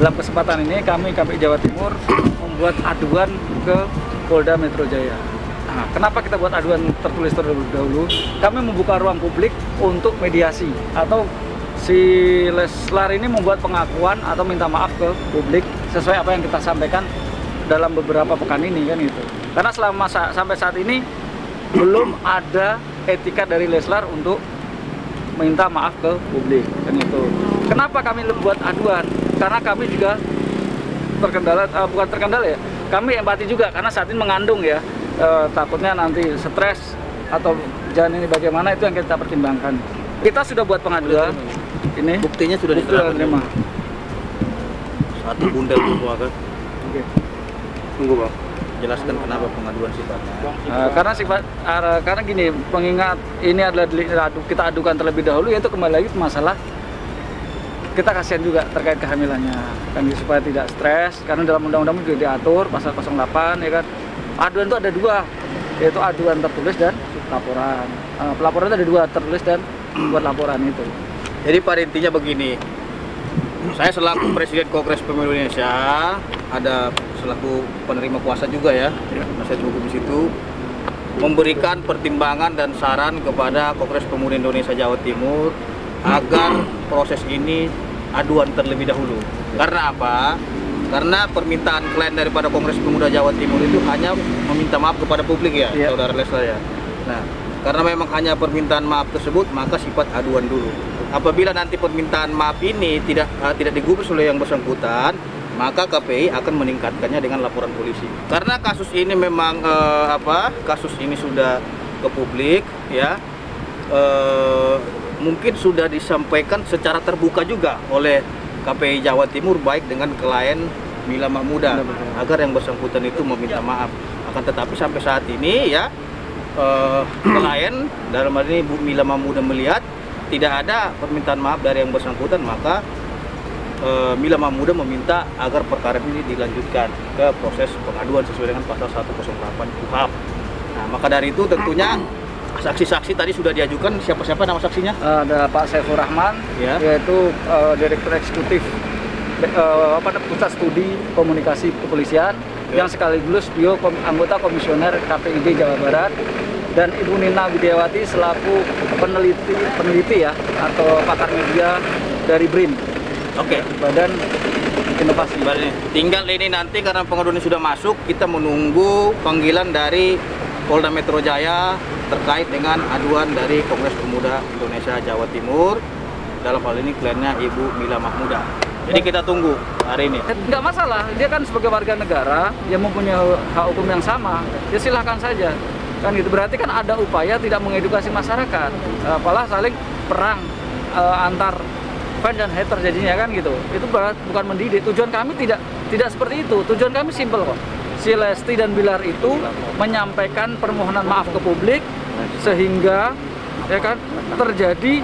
dalam kesempatan ini kami KPI Jawa Timur membuat aduan ke Polda Metro Jaya. Nah, kenapa kita buat aduan tertulis terlebih dahulu? Kami membuka ruang publik untuk mediasi atau si Leslar ini membuat pengakuan atau minta maaf ke publik sesuai apa yang kita sampaikan dalam beberapa pekan ini kan itu. Karena sampai saat ini belum ada etika dari Leslar untuk minta maaf ke publik kan itu. Kenapa kami buat aduan? Karena kami juga terkendala, bukan terkendala ya, kami empati juga karena saat ini mengandung ya, takutnya nanti stres atau jalan ini bagaimana, itu yang kita pertimbangkan. Kita sudah buat pengaduan, ini buktinya sudah diterima. Satu bundel semua kan? Oke. Tunggu Bang, jelaskan kenapa pengaduan sifatnya. Karena gini, pengingat ini adalah kita adukan terlebih dahulu, yaitu kembali lagi masalah kita kasihan juga terkait kehamilannya kan, supaya tidak stres, karena dalam undang-undang juga diatur pasal 08 ya kan. Aduan itu ada dua, yaitu aduan tertulis dan laporan. Pelaporan itu ada dua, tertulis dan buat laporan itu. Jadi pada intinya begini, saya selaku Presiden Kongres Pemilu Indonesia, ada selaku penerima kuasa juga ya, penasihat hukum di situ, memberikan pertimbangan dan saran kepada Kongres Pemuda Indonesia Jawa Timur agar proses ini aduan terlebih dahulu. Karena apa? Karena permintaan klien daripada Kongres Pemuda Jawa Timur itu hanya meminta maaf kepada publik ya, Saudara Leslar ya. Nah, karena memang hanya permintaan maaf tersebut, maka sifat aduan dulu. Apabila nanti permintaan maaf ini tidak digubris oleh yang bersangkutan, maka KPI akan meningkatkannya dengan laporan polisi. Karena kasus ini memang kasus ini sudah ke publik ya. Mungkin sudah disampaikan secara terbuka juga oleh KPI Jawa Timur baik dengan klien Mila Mahmuda agar yang bersangkutan itu meminta maaf. Akan tetapi sampai saat ini ya klien dalam hal ini Bu Mila Mahmuda melihat tidak ada permintaan maaf dari yang bersangkutan, maka Mila Mahmuda meminta agar perkara ini dilanjutkan ke proses pengaduan sesuai dengan pasal 108 KUHP. Nah, maka dari itu tentunya saksi-saksi tadi sudah diajukan. Siapa-siapa nama saksinya? Ada Pak Saiful Rahman, ya, yaitu Direktur Eksekutif Pusat Studi Komunikasi Kepolisian, yang sekaligus dia anggota Komisioner KPID Jawa Barat, dan Ibu Nina Widiawati selaku peneliti ya atau pakar media dari BRIN. Oke. Badan Inovasi. Tinggal ini nanti karena pengaduan sudah masuk, kita menunggu panggilan dari Polda Metro Jaya terkait dengan aduan dari Kongres Pemuda Indonesia Jawa Timur, dalam hal ini kliennya Ibu Mila Mahmuda. Jadi kita tunggu hari ini. Nggak masalah, dia kan sebagai warga negara yang mempunyai hak hukum yang sama, ya silahkan saja. Kan itu berarti kan ada upaya tidak mengedukasi masyarakat, apalah saling perang antar fan dan hater jadinya kan gitu. Itu bukan mendidik. Tujuan kami tidak seperti itu. Tujuan kami simpel kok. Si Lesti dan Bilar itu menyampaikan permohonan maaf ke publik sehingga ya kan terjadi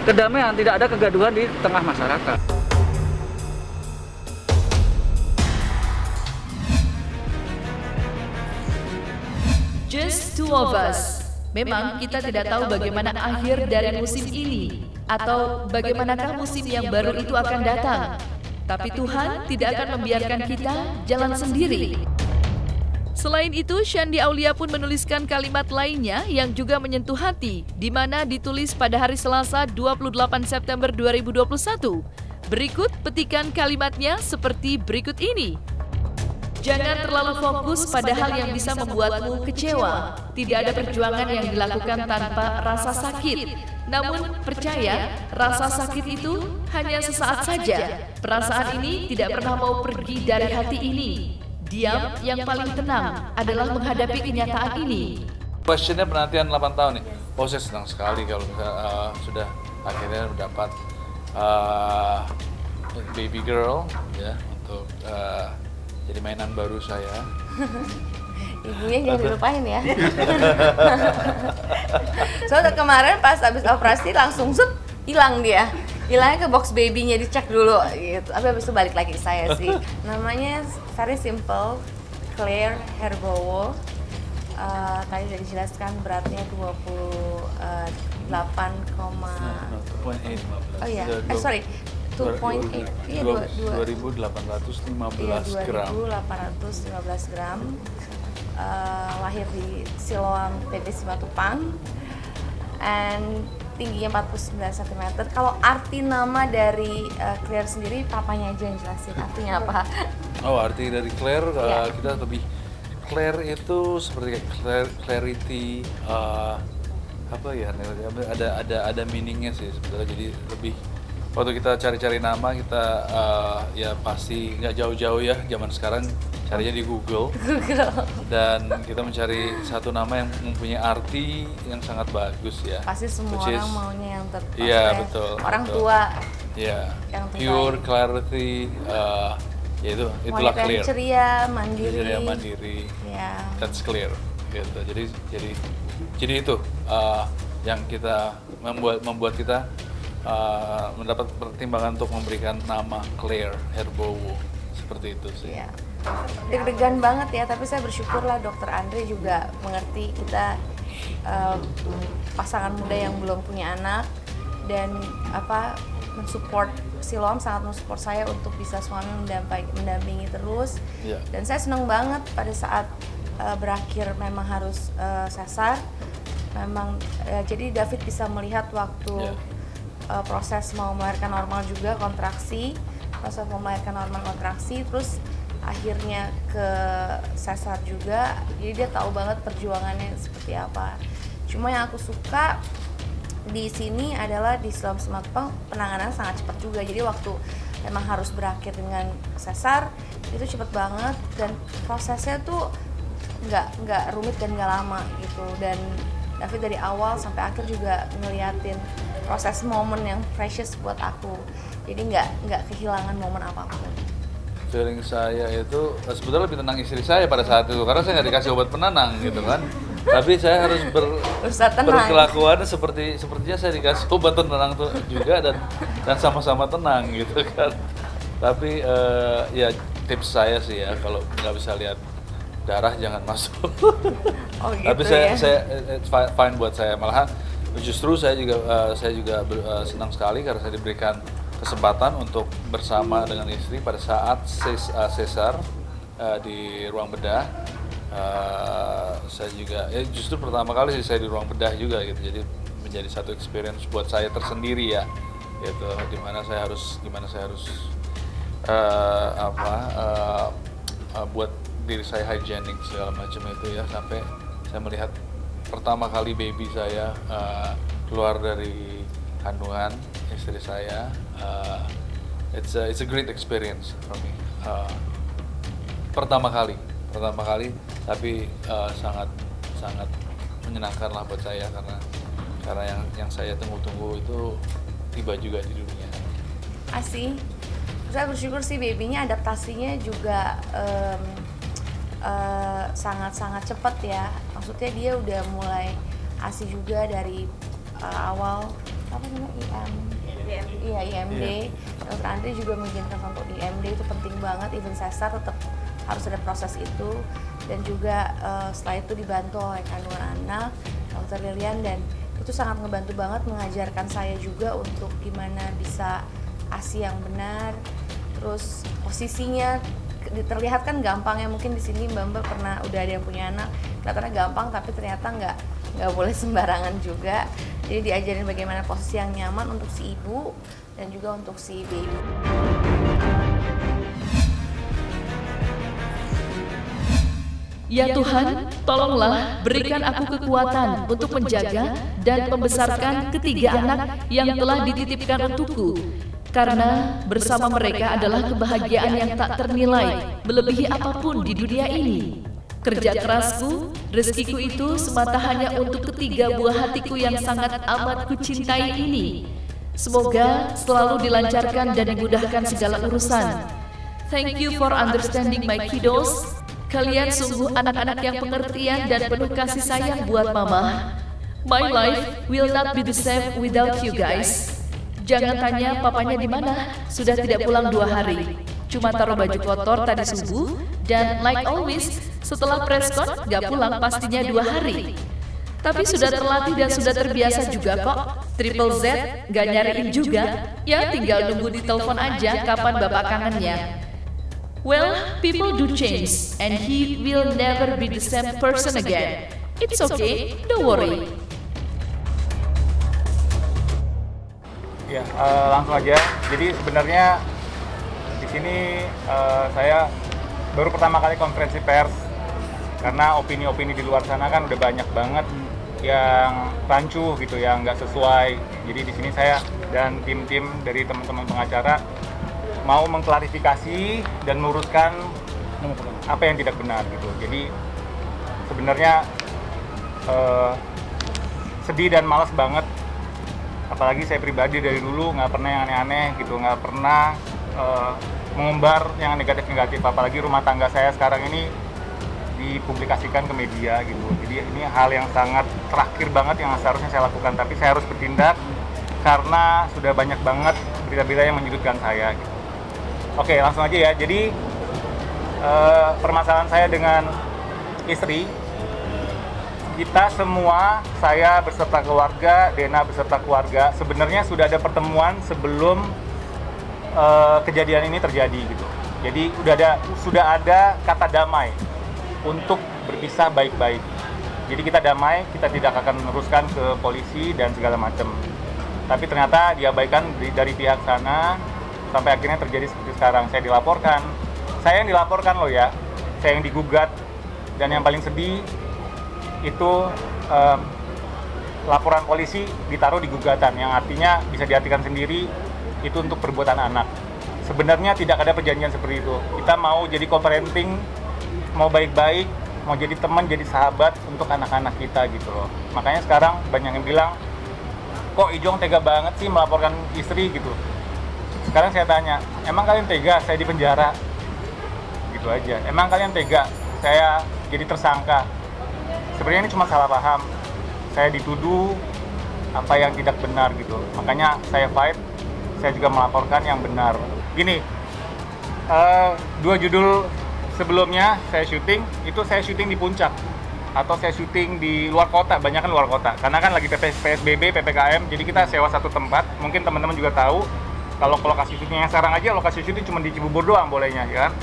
kedamaian, tidak ada kegaduhan di tengah masyarakat. Just two of us. Memang kita tidak tahu bagaimana akhir dari musim ini atau bagaimanakah musim yang baru itu akan datang. Tapi Tuhan tidak akan membiarkan kita jalan sendiri. Selain itu, Shandy Aulia pun menuliskan kalimat lainnya yang juga menyentuh hati, di mana ditulis pada hari Selasa 28 September 2021. Berikut petikan kalimatnya seperti berikut ini. Jangan terlalu fokus pada hal yang bisa membuatmu kecewa. Tidak ada perjuangan yang dilakukan tanpa rasa sakit. Namun percaya, rasa sakit itu hanya sesaat saja. Perasaan ini tidak pernah mau pergi dari hati ini. Diam yang paling tenang adalah menghadapi kenyataan ini. Questionnya penantian 8 tahun nih. Oh, saya senang sekali kalau sudah akhirnya mendapat baby girl ya untuk jadi mainan baru saya. Ibunya jangan dilupain ya. Soalnya kemarin pas habis operasi langsung hilang dia. Hilangnya ke box baby-nya, dicek dulu gitu. Tapi habis itu balik lagi ke saya sih. Namanya very simple, Claire Herbowo. Tadi sudah dijelaskan beratnya 28, oh iya, sorry, 2.8, iya 2.815 gram. 2.815 gram. Lahir di Siloam PP Simatupang, and tingginya 49 cm. Kalau arti nama dari Claire sendiri, papanya aja yang jelasin artinya apa. Oh, arti dari Claire, Iya. kita lebih, Claire itu seperti clarity, apa ya, ada meaningnya sih sebetulnya. Jadi lebih, waktu kita cari-cari nama, kita ya pasti nggak jauh-jauh ya, zaman sekarang carinya di Google. Dan kita mencari satu nama yang mempunyai arti yang sangat bagus ya. Pasti semua Which orang is- maunya yang terbaik. Iya, betul, Orang betul. tua Ya, yang pure terbaik. clarity, ya itulah wanita clear. yang ceria, mandiri. Ceria, mandiri, Ya. that's clear. Gitu. Jadi itu yang kita membuat kita mendapat pertimbangan untuk memberikan nama Claire Herbowo, seperti itu sih. Iya. Deg-degan banget ya, tapi saya bersyukurlah Dokter Andre juga mengerti kita pasangan muda yang belum punya anak, dan mensupport Siloam, sangat mensupport saya untuk bisa suami mendampingi terus. Iya. Dan saya senang banget pada saat berakhir memang harus sesar. Memang jadi David bisa melihat waktu Iya. proses mau melahirkan normal juga, proses mau melahirkan normal kontraksi, terus akhirnya ke sesar juga. Jadi dia tahu banget perjuangannya seperti apa. Cuma yang aku suka di sini adalah di Siloam Simatupang penanganan sangat cepat juga. Jadi waktu memang harus berakhir dengan sesar itu cepat banget, dan prosesnya tuh nggak rumit dan nggak lama gitu. Dan David dari awal sampai akhir juga ngeliatin proses momen yang precious buat aku. Jadi nggak kehilangan momen apapun. Feeling saya itu sebetulnya lebih tenang istri saya pada saat itu, karena saya nggak dikasih obat penenang gitu kan. Tapi saya harus Berusaha tenang. berkelakuan sepertinya saya dikasih obat penenang tuh juga, dan sama-sama tenang gitu kan. Tapi ya tips saya sih ya, kalau nggak bisa lihat darah jangan masuk. Oh gitu. Tapi ya. saya it's fine buat saya, malahan justru saya juga senang sekali karena saya diberikan kesempatan untuk bersama dengan istri pada saat sesar di ruang bedah. Saya juga justru pertama kali sih saya di ruang bedah juga gitu, jadi menjadi satu experience buat saya tersendiri ya gitu, gimana saya harus buat diri saya hygienic segala macam itu ya, sampai saya melihat pertama kali baby saya keluar dari kandungan istri saya. It's a great experience for me. Pertama kali, tapi sangat menyenangkan lah buat saya, karena yang saya tunggu-tunggu itu tiba juga di dunia. Asih. Saya bersyukur sih babynya adaptasinya juga sangat-sangat cepat ya. Maksudnya dia udah mulai ASI juga dari awal IMD. Dokter Andre juga mengizinkan untuk di IMD, itu penting banget. Even sesar tetap harus ada proses itu, dan juga setelah itu dibantu oleh kandungan anak, Dokter Lilian, dan itu sangat ngebantu banget mengajarkan saya juga untuk gimana bisa ASI yang benar. Terus posisinya terlihat kan gampang ya, mungkin di sini Mbak pernah udah ada yang punya anak, kelihatannya gampang, tapi ternyata nggak boleh sembarangan juga. Jadi diajarin bagaimana posisi yang nyaman untuk si ibu dan juga untuk si baby. Ya Tuhan, tolonglah berikan aku kekuatan untuk menjaga dan membesarkan ketiga anak yang telah dititipkan untukku. Karena bersama mereka adalah kebahagiaan yang tak ternilai, melebihi apapun di dunia ini. Kerja kerasku, rezekiku itu semata hanya untuk ketiga buah hatiku yang sangat amat kucintai ini. Semoga selalu dilancarkan dan dimudahkan segala urusan. Thank you for understanding my kiddos. Kalian sungguh anak-anak yang pengertian dan penuh kasih sayang buat mama. My life will not be the same without you guys. Jangan tanya papanya di mana, sudah tidak pulang 2 hari. Cuma taruh baju kotor tadi subuh, dan like always, setelah preskon gak pulang pastinya 2 hari. Tapi sudah terlatih dan sudah terbiasa juga kok. Triple Z gak nyariin juga, ya tinggal nunggu di telepon aja kapan bapak kangennya. Well, people do change, and he will never be the same person again. It's okay, don't worry. Ya, langsung aja. Jadi sebenarnya di sini saya baru pertama kali konferensi pers karena opini-opini di luar sana kan udah banyak banget yang rancu gitu, yang nggak sesuai. Jadi di sini saya dan tim-tim dari teman-teman pengacara mau mengklarifikasi dan meluruskan apa yang tidak benar gitu. Jadi sebenarnya sedih dan malas banget. Apalagi saya pribadi dari dulu nggak pernah yang aneh-aneh gitu, nggak pernah mengumbar yang negatif-negatif. Apalagi rumah tangga saya sekarang ini dipublikasikan ke media gitu. Jadi ini hal yang sangat terakhir banget yang seharusnya saya lakukan. Tapi saya harus bertindak karena sudah banyak banget berita-berita yang menyudutkan saya gitu. Oke, langsung aja ya. Jadi permasalahan saya dengan istri, kita semua, saya beserta keluarga, Dena beserta keluarga, sebenarnya sudah ada pertemuan sebelum kejadian ini terjadi gitu. Jadi sudah ada kata damai untuk berpisah baik-baik. Jadi kita damai, kita tidak akan meneruskan ke polisi dan segala macam. Tapi ternyata diabaikan dari pihak sana sampai akhirnya terjadi seperti sekarang. Saya dilaporkan, saya yang dilaporkan loh ya, saya yang digugat, dan yang paling sedih itu laporan polisi ditaruh di gugatan, yang artinya bisa diartikan sendiri itu untuk perbuatan anak. Sebenarnya tidak ada perjanjian seperti itu. Kita mau jadi co-parenting, mau baik-baik, mau jadi teman, jadi sahabat untuk anak-anak kita gitu loh. Makanya sekarang banyak yang bilang, kok Ijong tega banget sih melaporkan istri gitu. Sekarang saya tanya, emang kalian tega saya di penjara? Gitu aja. Emang kalian tega saya jadi tersangka? Sebenarnya ini cuma salah paham. Saya dituduh apa yang tidak benar gitu. Makanya saya fight, saya juga melaporkan yang benar. Gini, 2 judul sebelumnya saya syuting, itu saya syuting di puncak atau saya syuting di luar kota, banyak kan luar kota. Karena kan lagi PSBB, PPKM, jadi kita sewa satu tempat. Mungkin teman-teman juga tahu, kalau lokasi syutingnya sekarang aja, lokasi syuting cuma di Cibubur doang bolehnya, ya kan?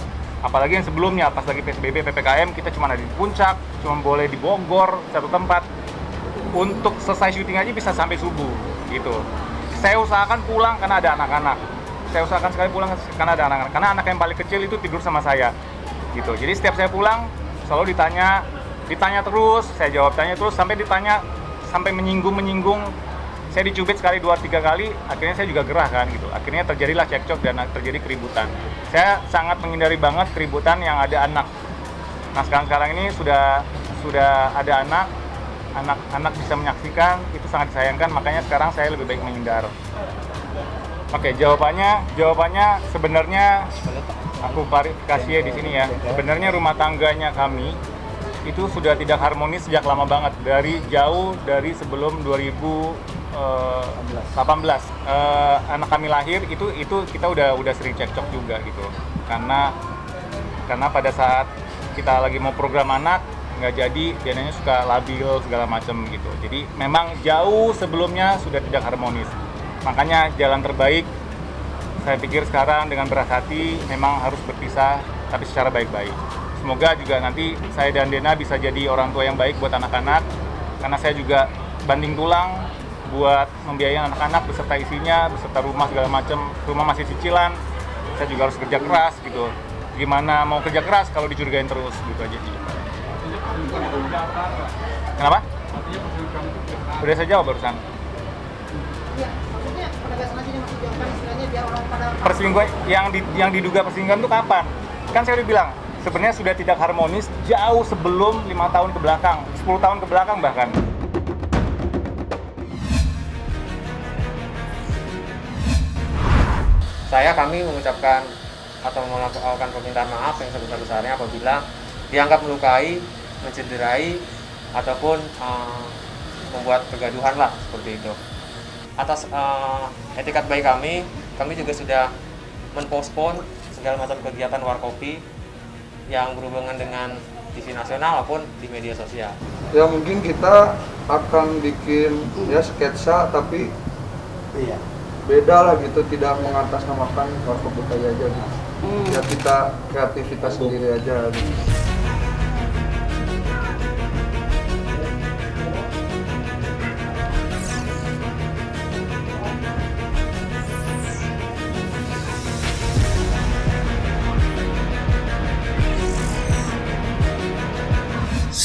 Apalagi yang sebelumnya, pas lagi PSBB, PPKM, kita cuma ada di puncak, cuma boleh di Bogor, satu tempat. Untuk selesai syuting aja bisa sampai subuh, gitu. Saya usahakan pulang karena ada anak-anak. Saya usahakan sekali pulang karena ada anak-anak. Karena anak yang paling kecil itu tidur sama saya, gitu. Jadi setiap saya pulang, selalu ditanya terus, saya jawab tanya terus, sampai ditanya, sampai menyinggung. Saya dicubit sekali, 2-3 kali, akhirnya saya juga gerah kan gitu. Akhirnya terjadilah cekcok dan terjadi keributan. Saya sangat menghindari banget keributan yang ada anak. Nah sekarang ini sudah ada anak bisa menyaksikan, itu sangat disayangkan, makanya sekarang saya lebih baik menghindar. Oke, jawabannya sebenarnya aku klarifikasi ya di sini ya. Sebenarnya rumah tangganya kami itu sudah tidak harmonis sejak lama banget, dari sebelum 2018. Anak kami lahir itu kita udah sering cekcok juga gitu. Karena pada saat kita lagi mau program anak nggak jadi, Denanya suka labil segala macam gitu. Jadi memang jauh sebelumnya sudah tidak harmonis. Makanya jalan terbaik saya pikir sekarang dengan berat hati memang harus berpisah, tapi secara baik-baik. Semoga juga nanti saya dan Dena bisa jadi orang tua yang baik buat anak-anak, karena saya juga banting tulang buat membiayai anak-anak beserta isinya, beserta rumah segala macam. Rumah masih cicilan, saya juga harus kerja keras gitu. Gimana mau kerja keras kalau dicurigain terus gitu aja sih. Kenapa? Udah saya jawab barusan. Perselingkuhan yang diduga perselingkuhan itu kapan? Kan saya udah bilang, sebenarnya sudah tidak harmonis jauh sebelum 5 tahun ke belakang, 10 tahun ke belakang bahkan. Kami mengucapkan atau melakukan permintaan maaf yang sebesar-besarnya apabila dianggap melukai, mencederai, ataupun membuat kegaduhan lah seperti itu. Atas etikat baik kami juga sudah menpospon segala macam kegiatan warkopi yang berhubungan dengan TV nasional maupun di media sosial. Ya mungkin kita akan bikin ya sketsa, tapi beda lah gitu, tidak mengatasnamakan Warkop DKI aja gitu. Ya kita kreativitas sendiri aja gitu.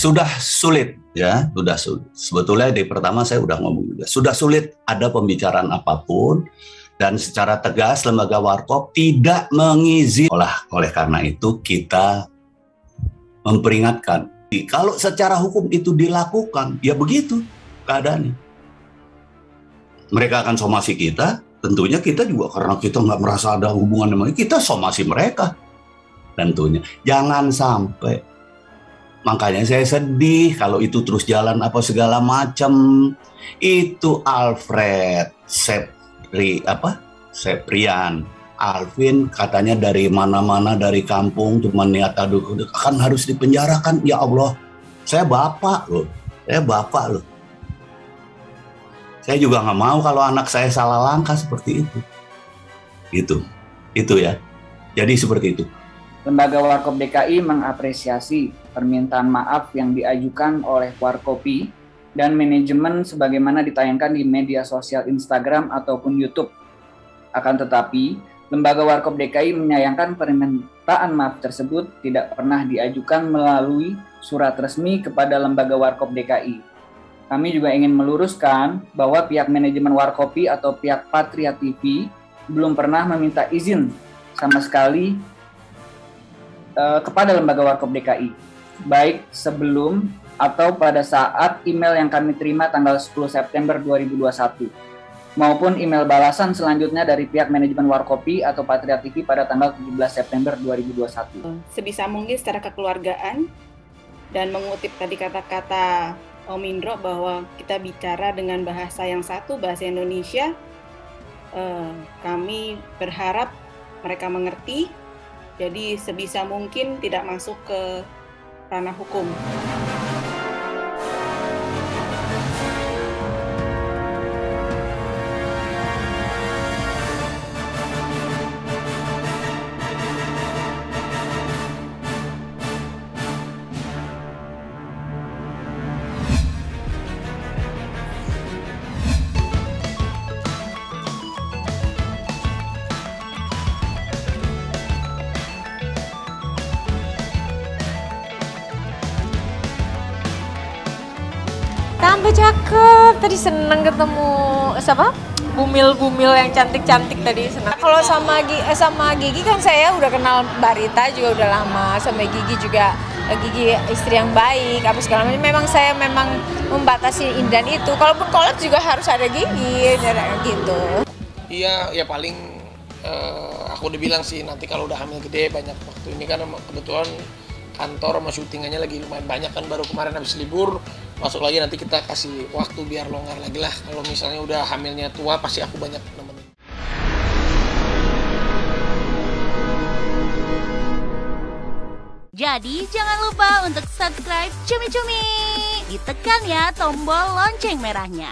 Sudah sulit ya, sudah sulit. Sebetulnya di pertama saya udah ngomong juga. Sudah sulit ada pembicaraan apapun dan secara tegas lembaga Warkop tidak mengizinkan. Oleh karena itu kita memperingatkan. Kalau secara hukum itu dilakukan, ya begitu keadaannya. Mereka akan somasi kita, tentunya kita juga karena kita nggak merasa ada hubungan dengan kita somasi mereka. Tentunya jangan sampai. Makanya saya sedih kalau itu terus jalan apa segala macam. Itu Alfred Seprian Alvin katanya dari mana-mana dari kampung cuma niat aduh kan harus dipenjarakan. Ya Allah, saya bapak loh. Saya juga nggak mau kalau anak saya salah langkah seperti itu. Itu ya. Jadi seperti itu. Lembaga Warkop DKI mengapresiasi permintaan maaf yang diajukan oleh Warkopi dan manajemen sebagaimana ditayangkan di media sosial Instagram ataupun YouTube. Akan tetapi, Lembaga Warkop DKI menyayangkan permintaan maaf tersebut tidak pernah diajukan melalui surat resmi kepada Lembaga Warkop DKI. Kami juga ingin meluruskan bahwa pihak manajemen Warkopi atau pihak Patria TV belum pernah meminta izin sama sekali kepada Lembaga Warkop DKI, baik sebelum atau pada saat email yang kami terima tanggal 10 September 2021, maupun email balasan selanjutnya dari pihak manajemen Warkopi atau Patria TV pada tanggal 17 September 2021. Sebisa mungkin secara kekeluargaan dan mengutip tadi kata-kata Om Indro bahwa kita bicara dengan bahasa yang satu, bahasa Indonesia, kami berharap mereka mengerti. Jadi sebisa mungkin tidak masuk ke ranah hukum. Tambah cakep, tadi seneng ketemu siapa? Bumil-bumil yang cantik-cantik tadi senang. Kalau sama Gigi kan saya udah kenal Mbak Rita juga udah lama, sama Gigi juga Gigi istri yang baik, apa segala macam. Memang saya membatasi Indan itu. Kalaupun collab juga harus ada Gigi, gitu. Iya, ya paling aku udah bilang sih nanti kalau udah hamil gede banyak waktu ini kan kebetulan kantor sama syutingannya lagi lumayan banyak kan, baru kemarin habis libur masuk lagi, nanti kita kasih waktu biar longgar lagi lah. Kalau misalnya udah hamilnya tua pasti aku banyak nemenin. Jadi jangan lupa untuk subscribe Cumi Cumi. Ditekan ya tombol lonceng merahnya.